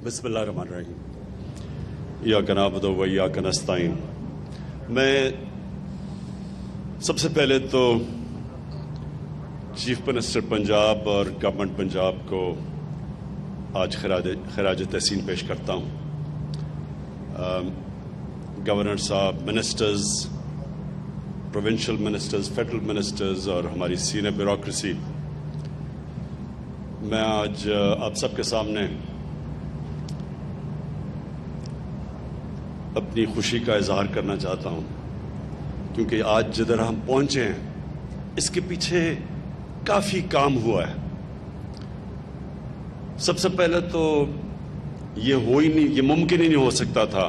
بسم اللہ الرحمن الرحیم ایاک نعبد و ایاک نستعین۔ میں سب سے پہلے تو چیف منسٹر پنجاب اور گورنمنٹ پنجاب کو آج خراج تحسین پیش کرتا ہوں۔ گورنر صاحب، ministers, provincial ministers, federal ministers اور ہماری سینئر بیوروکریسی، میں آج آپ سب کے سامنے اپنی خوشی کا اظہار کرنا چاہتا ہوں، کیونکہ آج جدھر ہم پہنچے ہیں اس کے پیچھے کافی کام ہوا ہے۔ سب سے پہلے تو یہ ممکن ہی نہیں ہو سکتا تھا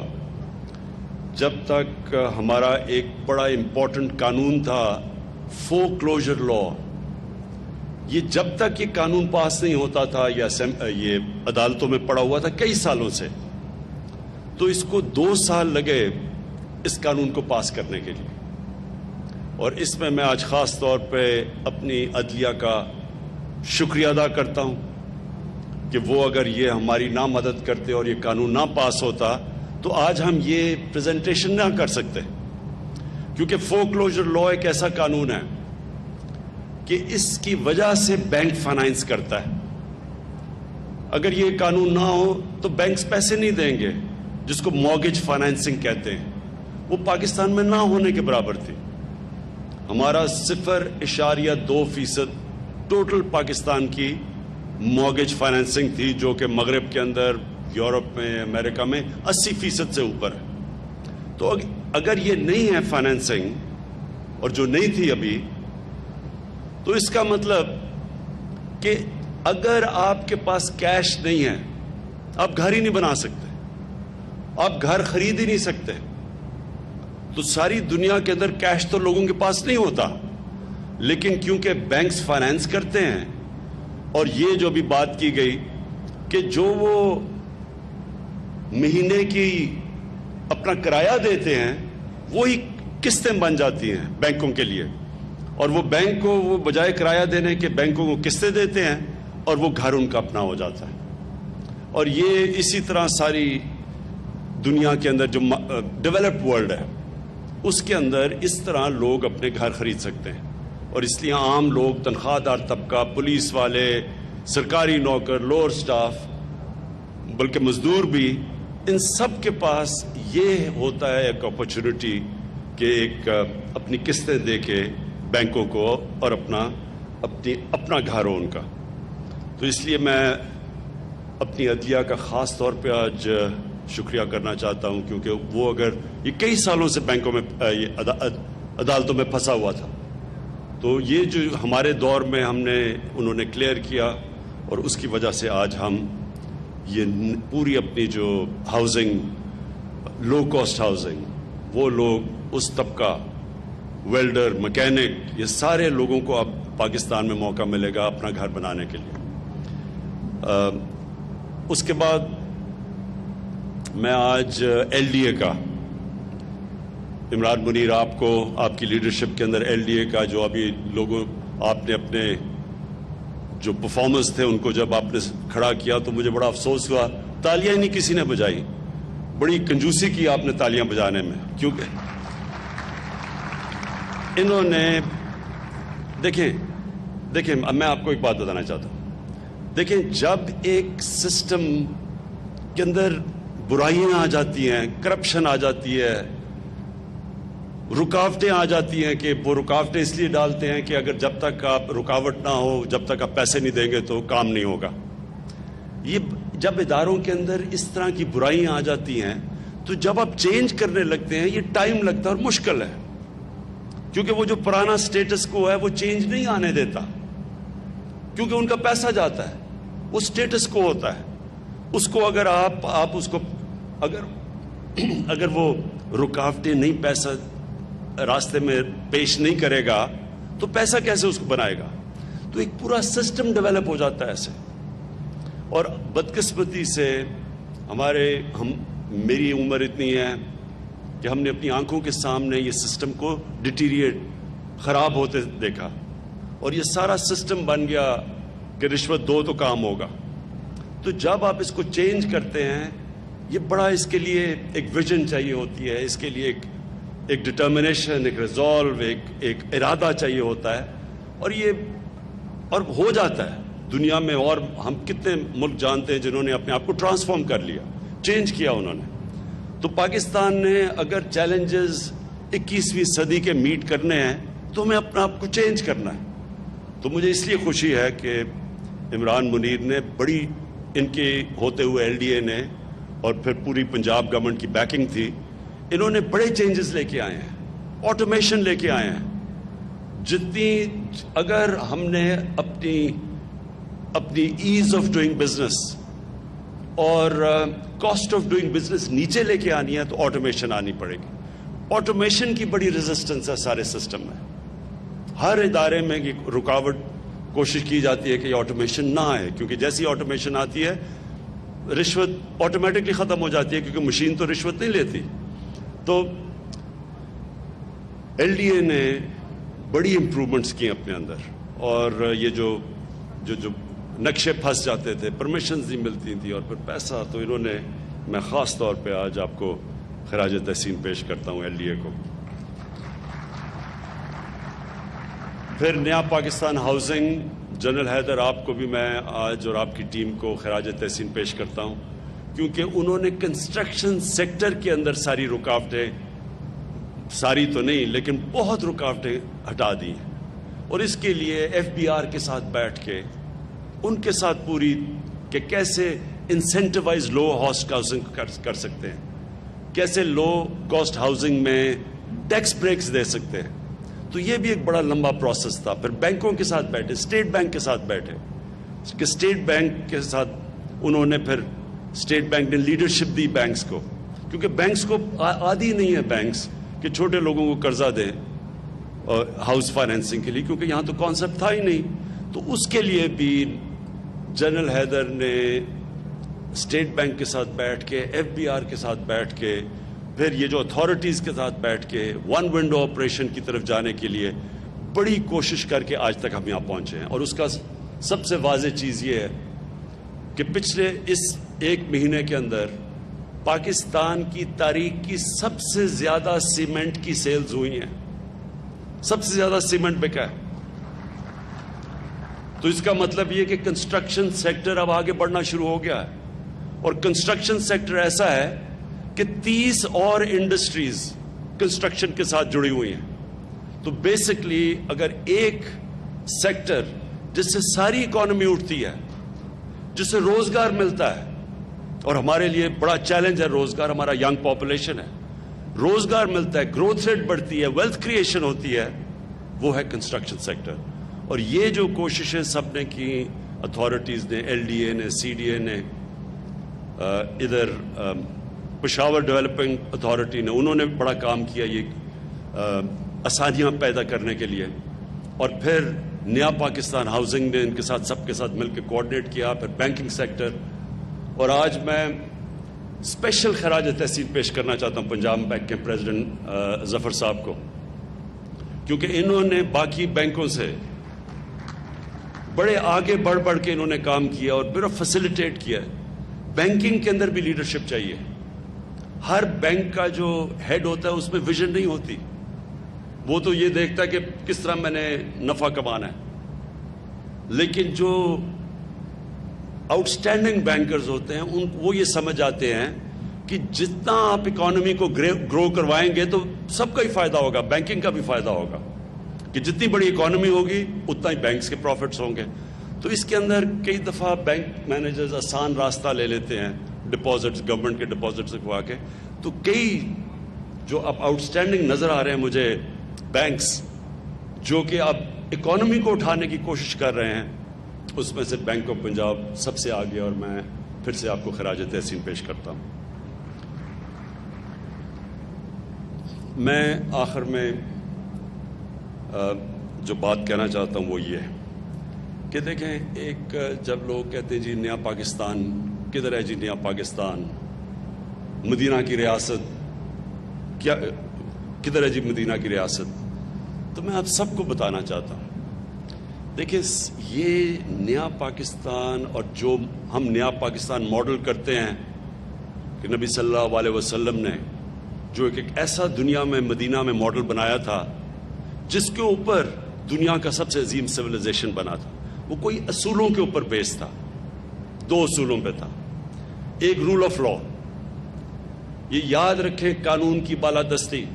جب تک ہمارا ایک بڑا امپورٹنٹ قانون تھا فور کلوجر لا، یہ جب تک یہ قانون پاس نہیں ہوتا تھا، یہ عدالتوں میں پڑا ہوا تھا کئی سالوں سے، تو اس کو 2 سال لگے اس قانون کو پاس کرنے کے لیے۔ اور اس میں آج خاص طور پہ اپنی عدلیہ کا شکریہ ادا کرتا ہوں کہ وہ اگر یہ ہماری نہ مدد کرتے اور یہ قانون نہ پاس ہوتا تو آج ہم یہ پریزنٹیشن نہ کر سکتے، کیونکہ فور کلوجر لا ایک ایسا قانون ہے کہ اس کی وجہ سے بینک فائنانس کرتا ہے۔ اگر یہ قانون نہ ہو تو بینکس پیسے نہیں دیں گے، جس کو مارگیج فائنانسنگ کہتے ہیں، وہ پاکستان میں نہ ہونے کے برابر تھی۔ ہمارا 0.2% ٹوٹل پاکستان کی مارگیج فائنانسنگ تھی، جو کہ مغرب کے اندر، یورپ میں، امریکہ میں 80% سے اوپر ہے۔ تو اگر یہ نہیں ہے فائنانسنگ، اور جو نہیں تھی ابھی، تو اس کا مطلب کہ اگر آپ کے پاس کیش نہیں ہے، آپ گھر ہی نہیں بنا سکتے، آپ گھر خرید ہی نہیں سکتے۔ تو ساری دنیا کے اندر کیش تو لوگوں کے پاس نہیں ہوتا، لیکن کیونکہ بینکس فائنانس کرتے ہیں، اور یہ جو بھی بات کی گئی کہ جو وہ مہینے کی اپنا کرایہ دیتے ہیں وہی قسطیں بن جاتی ہیں بینکوں کے لیے، اور وہ بینک کو وہ بجائے کرایہ دینے کے بینکوں کو قسطیں دیتے ہیں، اور وہ گھر ان کا اپنا ہو جاتا ہے۔ اور یہ اسی طرح ساری دنیا کے اندر جو ڈیولپڈ ورلڈ ہے اس کے اندر اس طرح لوگ اپنے گھر خرید سکتے ہیں۔ اور اس لیے عام لوگ، تنخواہ دار طبقہ، پولیس والے، سرکاری نوکر، لوور سٹاف، بلکہ مزدور بھی، ان سب کے پاس یہ ہوتا ہے ایک اپرچونٹی کہ ایک اپنی قسطیں دے کے بینکوں کو اور اپنا گھر ہو ان کا۔ تو اس لیے میں اپنی عدلیہ کا خاص طور پہ آج شکریہ کرنا چاہتا ہوں، کیونکہ وہ اگر یہ کئی سالوں سے بینکوں میں عدالتوں میں پھنسا ہوا تھا، تو یہ جو ہمارے دور میں انہوں نے کلیئر کیا، اور اس کی وجہ سے آج ہم یہ پوری اپنی جو ہاؤسنگ، لو کاسٹ ہاؤسنگ، وہ لوگ، اس طبقہ، ویلڈر، مکینک، یہ سارے لوگوں کو اب پاکستان میں موقع ملے گا اپنا گھر بنانے کے لیے۔ اس کے بعد میں آج ایل ڈی اے کا، عمران منیر، آپ کی لیڈرشپ کے اندر ایل ڈی اے کا جو ابھی آپ نے اپنے جو پرفارمنس تھے ان کو جب آپ نے کھڑا کیا تو مجھے بڑا افسوس ہوا، تالیاں ہی نہیں کسی نے بجائی۔ بڑی کنجوسی کی آپ نے تالیاں بجانے میں، کیونکہ انہوں نے دیکھیں میں آپ کو ایک بات بتانا چاہتا ہوں۔ دیکھیں، جب ایک سسٹم کے اندر برائیاں آ جاتی ہیں، کرپشن آ جاتی ہے، رکاوٹیں آ جاتی ہیں، کہ وہ رکاوٹیں اس لیے ڈالتے ہیں کہ اگر جب تک آپ رکاوٹ نہ ہو، جب تک آپ پیسے نہیں دیں گے تو کام نہیں ہوگا۔ یہ جب اداروں کے اندر اس طرح کی برائیاں آ جاتی ہیں تو جب آپ چینج کرنے لگتے ہیں یہ ٹائم لگتا ہے اور مشکل ہے، کیونکہ وہ جو پرانا سٹیٹس کو ہے وہ چینج نہیں آنے دیتا، کیونکہ ان کا پیسہ جاتا ہے، وہ سٹیٹس کو ہوتا ہے، اس کو اگر آپ اس کو اگر وہ رکاوٹیں نہیں، پیسہ راستے میں پیش نہیں کرے گا تو پیسہ کیسے اس کو بنائے گا؟ تو ایک پورا سسٹم ڈیولپ ہو جاتا ہے ایسے۔ اور بدقسمتی سے میری عمر اتنی ہے کہ ہم نے اپنی آنکھوں کے سامنے یہ سسٹم کو ڈیٹیریٹ، خراب ہوتے دیکھا، اور یہ سارا سسٹم بن گیا کہ رشوت دو تو کام ہوگا۔ تو جب آپ اس کو چینج کرتے ہیں، یہ بڑا اس کے لیے ایک ویژن چاہیے ہوتی ہے، اس کے لیے ایک ڈٹرمنیشن، ایک ریزالو، ایک ارادہ چاہیے ہوتا ہے، اور ہو جاتا ہے دنیا میں. اور ہم کتنے ملک جانتے ہیں جنہوں نے اپنے آپ کو ٹرانسفارم کر لیا، چینج کیا انہوں نے. تو پاکستان نے اگر چیلنجز 21ویں صدی کے میٹ کرنے ہیں تو ہمیں اپنا آپ کو چینج کرنا ہے. تو مجھے اس لیے خوشی ہے کہ عمران منیر نے بڑی، ان کے ہوتے ہوئے LDA نے اور پھر پوری پنجاب گورنمنٹ کی بیکنگ تھی، انہوں نے بڑے چینجز لے کے آئے ہیں، آٹومیشن لے کے آئے ہیں. اگر ہم نے اپنی ایز آف ڈوئنگ بزنس اور کاسٹ آف ڈوئنگ بزنس نیچے لے کے آنی ہے تو آٹومیشن آنی پڑے گی. آٹومیشن کی بڑی ریزسٹنس ہے سارے سسٹم میں. ہر ادارے میں یہ رکاوٹ کوشش کی جاتی ہے کہ یہ آٹومیشن نہ آئے، کیونکہ جیسی آٹومیشن آتی ہے رشوت آٹومیٹکلی ختم ہو جاتی ہے، کیونکہ مشین تو رشوت نہیں لیتی. تو LDA نے بڑی امپرومنٹس کی اپنے اندر، اور یہ جو نقشے پھنس جاتے تھے، پرمیشنز نہیں ملتی تھی اور پھر پیسہ، تو انہوں نے، میں خاص طور پہ آج آپ کو خراج تحسین پیش کرتا ہوں LDA کو. پھر نیا پاکستان ہاؤسنگ، جنرل حیدر، آپ کو بھی میں آج اور آپ کی ٹیم کو خراج تحسین پیش کرتا ہوں، کیونکہ انہوں نے کنسٹرکشن سیکٹر کے اندر ساری رکاوٹیں، ساری تو نہیں لیکن بہت رکاوٹیں ہٹا دی ہیں. اور اس کے لیے FBR کے ساتھ بیٹھ کے ان کے ساتھ پوری کہ کیسے انسینٹیوائز لو کاسٹ ہاؤسنگ کر سکتے ہیں، کیسے لو کاسٹ ہاؤسنگ میں ٹیکس بریکس دے سکتے ہیں. تو یہ بھی ایک بڑا لمبا پروسیس تھا. پھر بینکوں کے ساتھ بیٹھے، اسٹیٹ بینک کے ساتھ بیٹھے کہ اسٹیٹ بینک کے ساتھ انہوں نے، پھر اسٹیٹ بینک نے لیڈرشپ دی بینکس کو، کیونکہ بینکس کو عادی نہیں ہے بینکس کہ چھوٹے لوگوں کو قرضہ دیں ہاؤس فائنینسنگ کے لیے، کیونکہ یہاں تو کانسیپٹ تھا ہی نہیں. تو اس کے لیے بھی جنرل حیدر نے اسٹیٹ بینک کے ساتھ بیٹھ کے، FBR کے ساتھ بیٹھ کے، پھر یہ جو اتھارٹیز کے ساتھ بیٹھ کے ون ونڈو آپریشن کی طرف جانے کے لیے بڑی کوشش کر کے آج تک ہم یہاں پہنچے ہیں. اور اس کا سب سے واضح چیز یہ ہے کہ پچھلے اس 1 مہینے کے اندر پاکستان کی تاریخ کی سب سے زیادہ سیمنٹ کی سیلز ہوئی ہیں، سب سے زیادہ سیمنٹ بکا ہے. تو اس کا مطلب یہ کہ کنسٹرکشن سیکٹر اب آگے بڑھنا شروع ہو گیا ہے. اور کنسٹرکشن سیکٹر ایسا ہے کہ 30 اور انڈسٹریز کنسٹرکشن کے ساتھ جڑی ہوئی ہیں. تو بیسکلی اگر ایک سیکٹر جس سے ساری اکانومی اٹھتی ہے، جس سے روزگار ملتا ہے، اور ہمارے لیے بڑا چیلنج ہے روزگار، ہمارا ینگ پاپولیشن ہے، روزگار ملتا ہے، گروتھ ریٹ بڑھتی ہے، ویلتھ کریشن ہوتی ہے، وہ ہے کنسٹرکشن سیکٹر. اور یہ جو کوششیں سب نے کی، اتھارٹیز نے، LDA نے، CDA نے، ادھر پشاور ڈیولپنگ اتھارٹی نے، انہوں نے بڑا کام کیا یہ آسانیاں پیدا کرنے کے لیے. اور پھر نیا پاکستان ہاؤسنگ نے ان کے ساتھ، سب کے ساتھ مل کے کوآرڈینیٹ کیا. پھر بینکنگ سیکٹر. اور آج میں اسپیشل خراج تحسین پیش کرنا چاہتا ہوں پنجاب بینک کے پریزیڈنٹ ظفر صاحب کو، کیونکہ انہوں نے باقی بینکوں سے بڑے آگے بڑھ کے انہوں نے کام کیا اور بڑا فیسیلیٹیٹ کیا. بینکنگ کے اندر بھی لیڈرشپ چاہیے. ہر بینک کا جو ہیڈ ہوتا ہے اس میں ویژن نہیں ہوتی، وہ تو یہ دیکھتا ہے کہ کس طرح میں نے نفع کمانا ہے. لیکن جو آؤٹ اسٹینڈنگ بینکرز ہوتے ہیں وہ یہ سمجھ آتے ہیں کہ جتنا آپ اکانومی کو گرو کروائیں گے تو سب کا ہی فائدہ ہوگا، بینکنگ کا بھی فائدہ ہوگا، کہ جتنی بڑی اکانومی ہوگی اتنا ہی بینکس کے پروفٹس ہوں گے. تو اس کے اندر کئی دفعہ بینک مینیجرز آسان راستہ لے لیتے ہیں ڈپازٹس، گورنمنٹ کے ڈپازٹس رکھوا کے. تو کئی جو اب آؤٹ اسٹینڈنگ نظر آ رہے ہیں مجھے بینکس، جو کہ اب اکانومی کو اٹھانے کی کوشش کر رہے ہیں، اس میں سے بینک آف پنجاب سب سے آگے. اور میں پھر سے آپ کو خراج تحسین پیش کرتا ہوں. میں آخر میں جو بات کہنا چاہتا ہوں وہ یہ ہے کہ دیکھیں، ایک جب لوگ کہتے ہیں جی نیا پاکستان کدھر ہے، جی نیا پاکستان، مدینہ کی ریاست کیا کدھر ہے جی مدینہ کی ریاست، تو میں آپ سب کو بتانا چاہتا ہوں دیکھیں یہ نیا پاکستان اور جو ہم نیا پاکستان ماڈل کرتے ہیں کہ نبی صلی اللہ علیہ وسلم نے جو ایک ایسا دنیا میں مدینہ میں ماڈل بنایا تھا جس کے اوپر دنیا کا سب سے عظیم سویلائزیشن بنا تھا، وہ کوئی اصولوں کے اوپر بیس تھا، 2 اصولوں پہ تھا۔ ایک رول آف لا، یہ یاد رکھیں قانون کی بالادستی۔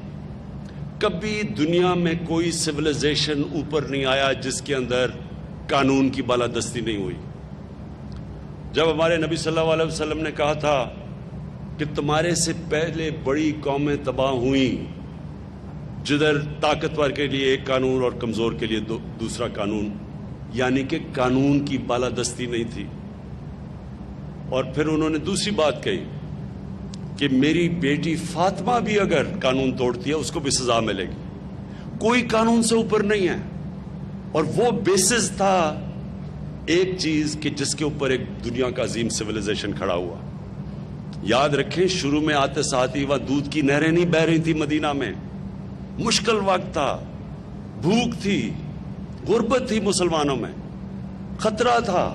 کبھی دنیا میں کوئی سویلائزیشن اوپر نہیں آیا جس کے اندر قانون کی بالادستی نہیں ہوئی۔ جب ہمارے نبی صلی اللہ علیہ وسلم نے کہا تھا کہ تمہارے سے پہلے بڑی قومیں تباہ ہوئیں جدھر طاقتور کے لیے ایک قانون اور کمزور کے لیے دوسرا قانون، یعنی کہ قانون کی بالادستی نہیں تھی۔ اور پھر انہوں نے دوسری بات کہی کہ میری بیٹی فاطمہ بھی اگر قانون توڑتی ہے اس کو بھی سزا ملے گی، کوئی قانون سے اوپر نہیں ہے۔ اور وہ بیسس تھا ایک چیز کہ جس کے اوپر ایک دنیا کا عظیم سویلائزیشن کھڑا ہوا۔ یاد رکھیں شروع میں آتے ساتھ ہی وہاں دودھ کی نہریں نہیں بہہ رہی تھی مدینہ میں، مشکل وقت تھا، بھوک تھی، غربت تھی مسلمانوں میں، خطرہ تھا،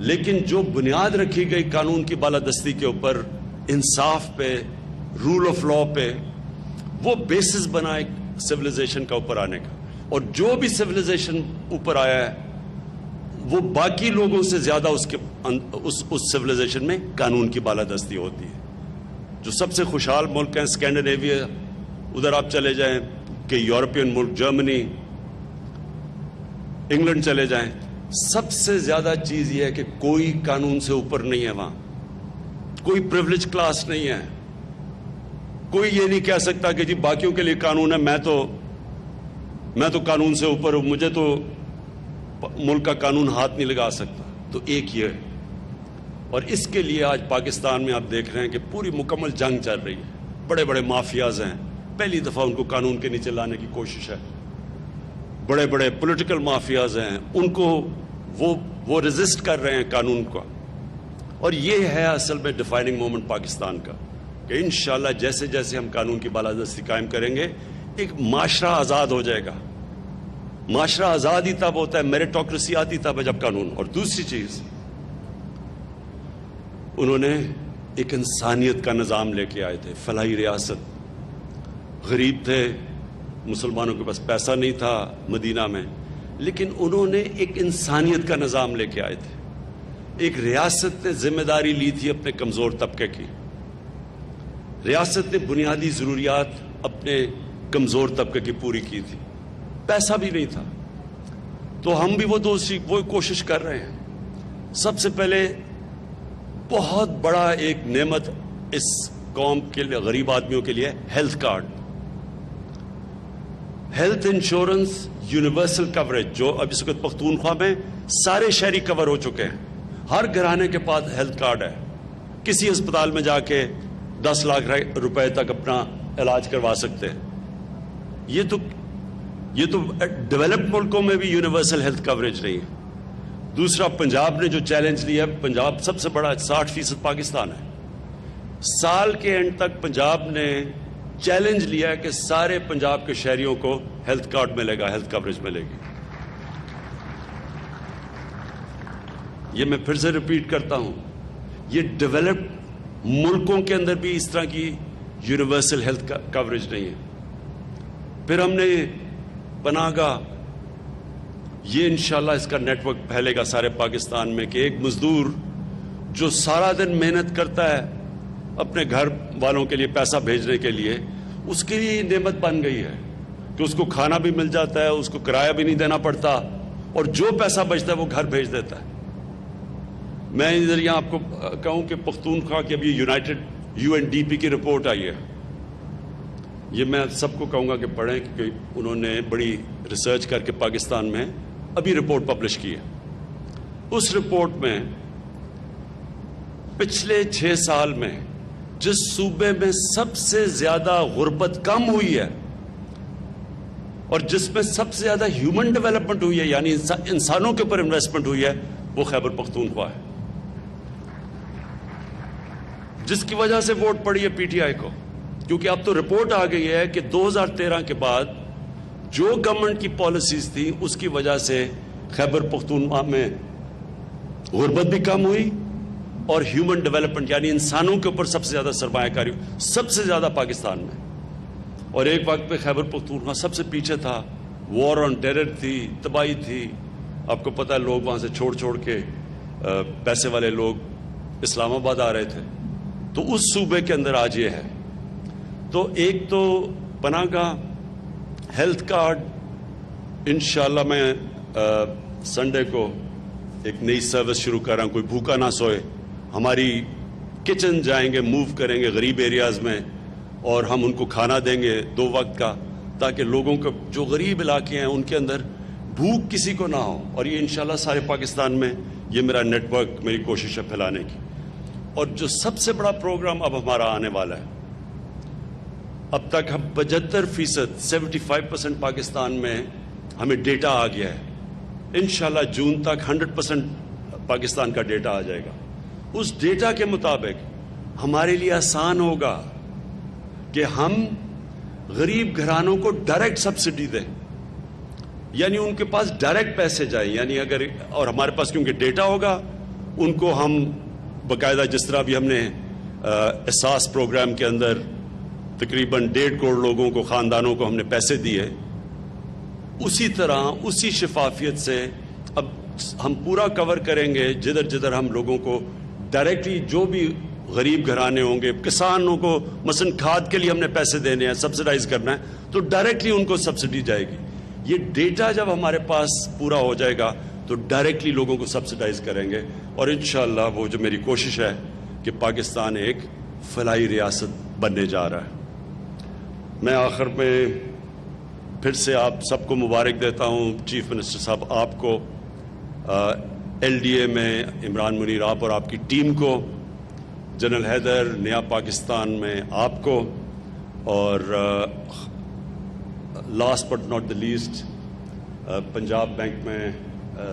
لیکن جو بنیاد رکھی گئی قانون کی بالادستی کے اوپر، انصاف پہ، رول آف لا پہ، وہ بیسس بنا ایک سویلائزیشن کا اوپر آنے کا۔ اور جو بھی سویلائزیشن اوپر آیا ہے وہ باقی لوگوں سے زیادہ اس سویلائزیشن میں قانون کی بالادستی ہوتی ہے۔ جو سب سے خوشحال ملک ہیں اسکینڈینیویا، ادھر آپ چلے جائیں کہ یورپین ملک جرمنی، انگلینڈ چلے جائیں، سب سے زیادہ چیز یہ ہے کہ کوئی قانون سے اوپر نہیں ہے، وہاں کوئی پریولیج کلاس نہیں ہے، کوئی یہ نہیں کہہ سکتا کہ جی باقیوں کے لیے قانون ہے، میں تو قانون سے اوپر ہوں، مجھے تو ملک کا قانون ہاتھ نہیں لگا سکتا۔ تو ایک یہ ہے، اور اس کے لیے آج پاکستان میں آپ دیکھ رہے ہیں کہ پوری مکمل جنگ چل رہی ہے، بڑے بڑے مافیاز ہیں، پہلی دفعہ ان کو قانون کے نیچے لانے کی کوشش ہے، بڑے بڑے پولیٹیکل مافیاز ہیں، ان کو وہ ریزسٹ کر رہے ہیں قانون کا۔ اور یہ ہے اصل میں ڈیفائننگ مومنٹ پاکستان کا کہ انشاءاللہ جیسے جیسے ہم قانون کی بالادستی قائم کریں گے ایک معاشرہ آزاد ہو جائے گا۔ معاشرہ آزاد ہی تب ہوتا ہے، میریٹوکریسی آتی تب ہے جب قانون۔ اور دوسری چیز، انہوں نے ایک انسانیت کا نظام لے کے آئے تھے، فلاحی ریاست، غریب تھے، مسلمانوں کے پاس پیسہ نہیں تھا مدینہ میں، لیکن انہوں نے ایک انسانیت کا نظام لے کے آئے تھے۔ ایک ریاست نے ذمہ داری لی تھی اپنے کمزور طبقے کی، ریاست نے بنیادی ضروریات اپنے کمزور طبقے کی پوری کی تھی، پیسہ بھی نہیں تھا۔ تو ہم بھی وہ کوشش کر رہے ہیں۔ سب سے پہلے بہت بڑا ایک نعمت اس قوم کے لیے، غریب آدمیوں کے لیے، health card, health insurance universal coverage, جو اب اس وقت پختونخوا میں سارے شہری کور ہو چکے ہیں۔ ہر گھرانے کے پاس ہیلتھ کارڈ ہے، کسی اسپتال میں جا کے 10 لاکھ روپے تک اپنا علاج کروا سکتے ہیں۔ یہ تو ڈیولپڈ ملکوں میں بھی یونیورسل ہیلتھ کوریج نہیں ہے۔ دوسرا، پنجاب نے جو چیلنج لیا، پنجاب سب سے بڑا 60% پاکستان ہے، سال کے اینڈ تک پنجاب نے چیلنج لیا ہے کہ سارے پنجاب کے شہریوں کو ہیلتھ کارڈ ملے گا، ہیلتھ کوریج ملے گی۔ یہ میں پھر سے ریپیٹ کرتا ہوں، یہ ڈیولپڈ ملکوں کے اندر بھی اس طرح کی یونیورسل ہیلتھ کوریج نہیں ہے۔ پھر ہم نے پناہ گاہ، یہ انشاءاللہ اس کا نیٹ ورک پھیلے گا سارے پاکستان میں کہ ایک مزدور جو سارا دن محنت کرتا ہے اپنے گھر والوں کے لیے پیسہ بھیجنے کے لیے، اس کے لیے نعمت بن گئی ہے کہ اس کو کھانا بھی مل جاتا ہے، اس کو کرایہ بھی نہیں دینا پڑتا، اور جو پیسہ بچتا ہے وہ گھر بھیج دیتا ہے۔ میں ادھر یہاں آپ کو کہوں کہ پختونخوا کی ابھی یونائٹڈ UNDP کی رپورٹ آئی ہے، یہ میں سب کو کہوں گا کہ پڑھیں کیونکہ انہوں نے بڑی ریسرچ کر کے پاکستان میں ابھی رپورٹ پبلش کی ہے۔ اس رپورٹ میں پچھلے 6 سال میں جس صوبے میں سب سے زیادہ غربت کم ہوئی ہے اور جس میں سب سے زیادہ ہیومن ڈیولپمنٹ ہوئی ہے، یعنی انسانوں کے اوپر انویسٹمنٹ ہوئی ہے، وہ خیبر پختونخوا ہے، جس کی وجہ سے ووٹ پڑی ہے PTI کو۔ کیونکہ اب تو رپورٹ آ گئی ہے کہ 2013 کے بعد جو گورنمنٹ کی پالیسیز تھی اس کی وجہ سے خیبر پختونخوا میں غربت بھی کم ہوئی اور ہیومن ڈیولپمنٹ یعنی انسانوں کے اوپر سب سے زیادہ سرمایہ کاری سب سے زیادہ پاکستان میں. اور ایک وقت پہ خیبر پختونخوا سب سے پیچھے تھا, وار آن ٹیرر تھی, تباہی تھی. آپ کو پتہ ہے لوگ وہاں سے چھوڑ کے پیسے والے لوگ اسلام آباد آ رہے تھے. تو اس صوبے کے اندر آج یہ ہے. تو ایک تو پناہ گاہ, ہیلتھ کارڈ, انشاءاللہ میں سنڈے کو ایک نئی سروس شروع کر رہا ہوں, کوئی بھوکا نہ سوئے. ہماری کچن جائیں گے, موو کریں گے غریب ایریاز میں اور ہم ان کو کھانا دیں گے 2 وقت کا, تاکہ لوگوں کو جو غریب علاقے ہیں ان کے اندر بھوک کسی کو نہ ہو. اور یہ انشاءاللہ سارے پاکستان میں یہ میرا نیٹ ورک, میری کوشش ہے پھیلانے کی. اور جو سب سے بڑا پروگرام اب ہمارا آنے والا ہے, اب تک ہم 75% 75% پاکستان میں ہمیں ڈیٹا آ گیا ہے. انشاءاللہ جون تک 100% پاکستان کا ڈیٹا آ جائے گا. اس ڈیٹا کے مطابق ہمارے لیے آسان ہوگا کہ ہم غریب گھرانوں کو ڈائریکٹ سبسڈی دیں, یعنی ان کے پاس ڈائریکٹ پیسے جائیں. یعنی اگر, اور ہمارے پاس کیونکہ ڈیٹا ہوگا, ان کو ہم باقاعدہ جس طرح بھی ہم نے احساس پروگرام کے اندر تقریباً 1.5 کروڑ لوگوں کو, خاندانوں کو ہم نے پیسے دیے, اسی طرح اسی شفافیت سے اب ہم پورا کور کریں گے. جدھر جدھر ہم لوگوں کو ڈائریکٹلی, جو بھی غریب گھرانے ہوں گے, کسانوں کو مثلا کھاد کے لیے ہم نے پیسے دینے ہیں, سبسڈائز کرنا ہے, تو ڈائریکٹلی ان کو سبسڈی جائے گی. یہ ڈیٹا جب ہمارے پاس پورا ہو جائے گا تو ڈائریکٹلی لوگوں کو سبسڈائز کریں گے. اور انشاءاللہ وہ جو میری کوشش ہے کہ پاکستان ایک فلاحی ریاست بننے جا رہا ہے. میں آخر میں پھر سے آپ سب کو مبارک دیتا ہوں. چیف منسٹر صاحب آپ کو, LDA میں عمران منیر آپ اور آپ کی ٹیم کو, جنرل حیدر نیا پاکستان میں آپ کو, اور last but not the least Punjab bank میں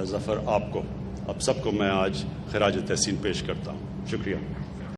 ظفر آپ کو, آپ سب کو میں آج خراج تحسین پیش کرتا ہوں. شکریہ.